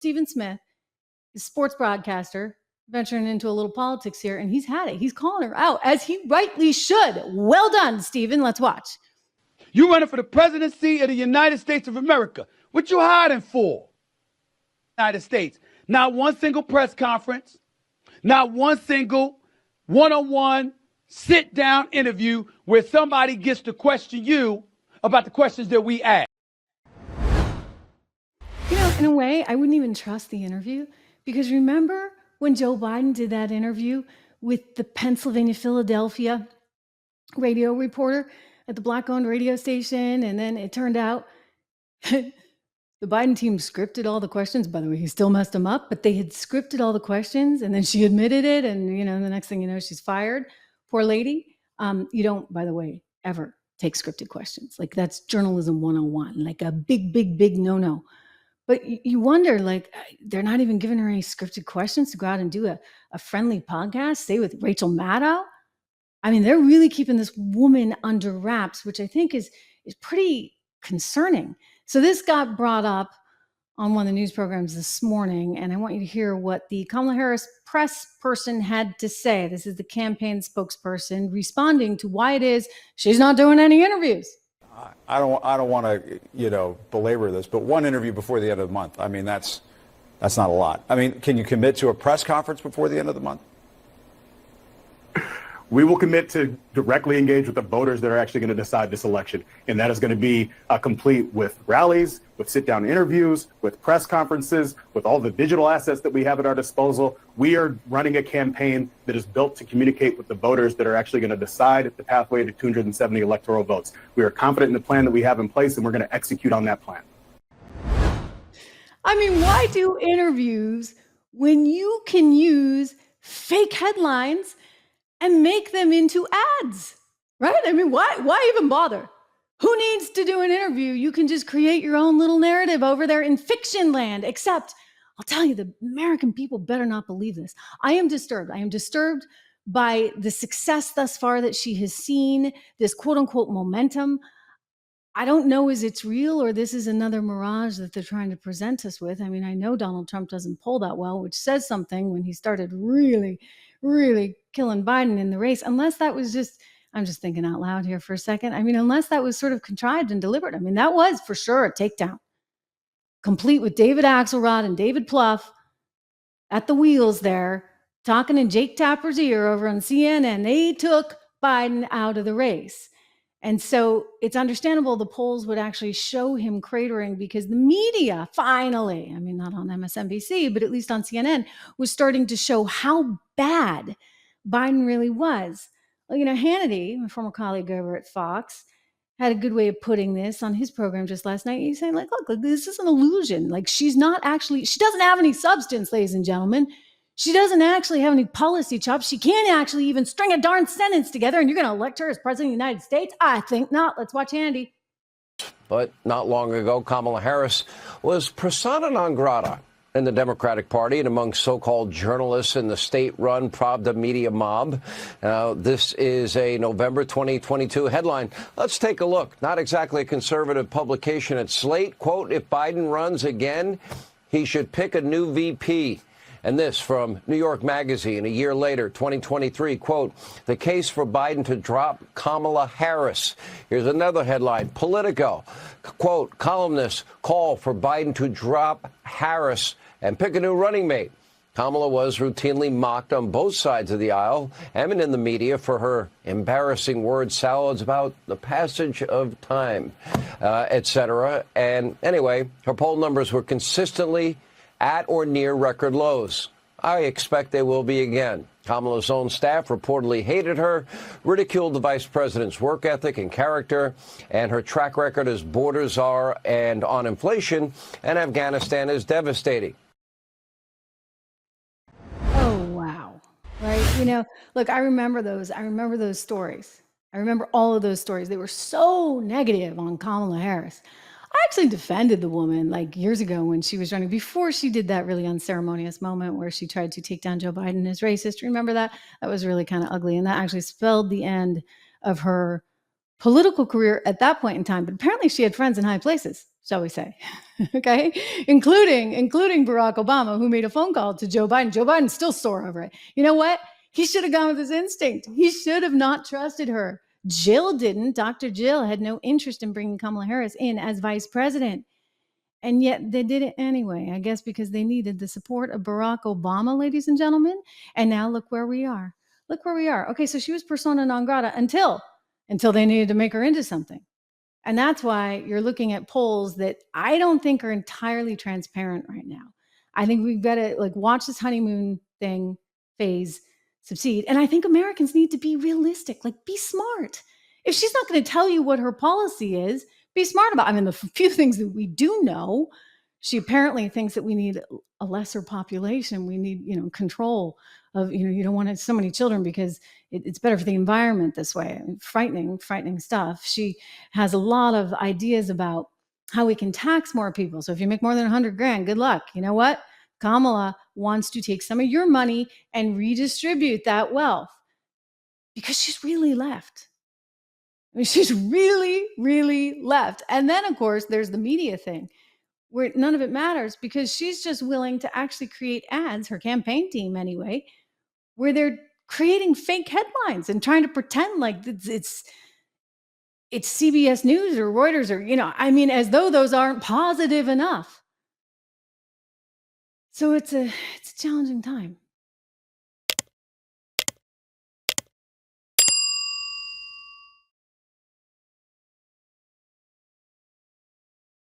Stephen Smith, is a sports broadcaster, venturing into a little politics here, and he's had it. He's calling her out, as he rightly should. Well done, Stephen. Let's watch. You running for the presidency of the United States of America. What you hiding for? United States. Not one single press conference, not one single one-on-one sit-down interview where somebody gets to question you about the questions that we ask. You know, in a way, I wouldn't even trust the interview, because remember when Joe Biden did that interview with the Pennsylvania, Philadelphia radio reporter at the Black-owned radio station, and then it turned out the Biden team scripted all the questions. By the way, he still messed them up, but they had scripted all the questions, and then she admitted it, and the next thing you know, she's fired. Poor lady. You don't, by the way, ever take scripted questions. Like, that's journalism 101, like a big, big, big no-no. But you wonder, like, they're not even giving her any scripted questions to go out and do a friendly podcast, say with Rachel Maddow. I mean, they're really keeping this woman under wraps, which I think is pretty concerning. So this got brought up on one of the news programs this morning, and I want you to hear what the Kamala Harris press person had to say. This is the campaign spokesperson responding to why it is she's not doing any interviews. I don't want to, belabor this, but one interview before the end of the month. I mean, that's not a lot. I mean, can you commit to a press conference before the end of the month? We will commit to directly engage with the voters that are actually going to decide this election. And that is going to be complete with rallies, with sit-down interviews, with press conferences, with all the digital assets that we have at our disposal. We are running a campaign that is built to communicate with the voters that are actually going to decide the pathway to 270 electoral votes. We are confident in the plan that we have in place, and we're going to execute on that plan. I mean, why do interviews when you can use fake headlines and make them into ads, right? I mean, why even bother? Who needs to do an interview? You can just create your own little narrative over there in fiction land. Except, I'll tell you, the American people better not believe this. I am disturbed. I am disturbed by the success thus far that she has seen, this quote unquote momentum. I don't know is it's real or this is another mirage that they're trying to present us with. I mean, I know Donald Trump doesn't poll that well, which says something when he started really killing Biden in the race, unless that was just, I'm just thinking out loud here for a second. I mean, unless that was sort of contrived and deliberate. I mean, that was for sure a takedown, complete with David Axelrod and David Plouffe at the wheels there, talking in Jake Tapper's ear over on CNN. They took Biden out of the race. And so it's understandable the polls would actually show him cratering, because the media finally, I mean, not on MSNBC, but at least on CNN, was starting to show how bad Biden really was. Well, Hannity, my former colleague over at Fox, had a good way of putting this on his program just last night. He's saying, like, look, this is an illusion. Like, she doesn't have any substance, ladies and gentlemen. She doesn't actually have any policy chops. She can't actually even string a darn sentence together, and you're going to elect her as president of the United States? I think not. Let's watch Andy. But not long ago, Kamala Harris was persona non grata in the Democratic Party and among so-called journalists in the state-run Pravda media mob. This is a November 2022 headline. Let's take a look. Not exactly a conservative publication at Slate. Quote, if Biden runs again, he should pick a new VP. And this from New York Magazine a year later, 2023, quote, the case for Biden to drop Kamala Harris. Here's another headline, Politico, quote, columnists call for Biden to drop Harris and pick a new running mate. Kamala was routinely mocked on both sides of the aisle and in the media for her embarrassing word salads about the passage of time, etc. And anyway, her poll numbers were consistently at or near record lows. I expect they will be again. Kamala's own staff reportedly hated her, ridiculed the vice president's work ethic and character, and her track record as border czar and on inflation, and Afghanistan is devastating. Oh, wow. Right? Look, I remember those stories. I remember all of those stories. They were so negative on Kamala Harris. I actually defended the woman like years ago when she was running, before she did that really unceremonious moment where she tried to take down Joe Biden as racist. Remember that? That was really kind of ugly. And that actually spelled the end of her political career at that point in time. But apparently she had friends in high places. shall we say, okay? Including Barack Obama, who made a phone call to Joe Biden. Joe Biden's still sore over it. You know what? He should have gone with his instinct. He should have not trusted her. Jill didn't. Dr. Jill had no interest in bringing Kamala Harris in as vice president. And yet they did it anyway, I guess because they needed the support of Barack Obama, ladies and gentlemen. And now look where we are. Look where we are. Okay, so she was persona non grata until they needed to make her into something. And that's why you're looking at polls that I don't think are entirely transparent right now. I think we've got to watch this honeymoon thing phase succeed. And I think Americans need to be realistic, be smart. If she's not going to tell you what her policy is, be smart about it. I mean, the few things that we do know, she apparently thinks that we need a lesser population. We need, control of, you don't want so many children because it's better for the environment this way. I mean, frightening stuff. She has a lot of ideas about how we can tax more people. So if you make more than 100 grand, good luck. You know what? Kamala wants to take some of your money and redistribute that wealth because she's really left. I mean, she's really, really left. And then, of course, there's the media thing where none of it matters because she's just willing to actually create ads, her campaign team anyway, where they're creating fake headlines and trying to pretend like it's CBS News or Reuters or, as though those aren't positive enough. So it's a challenging time.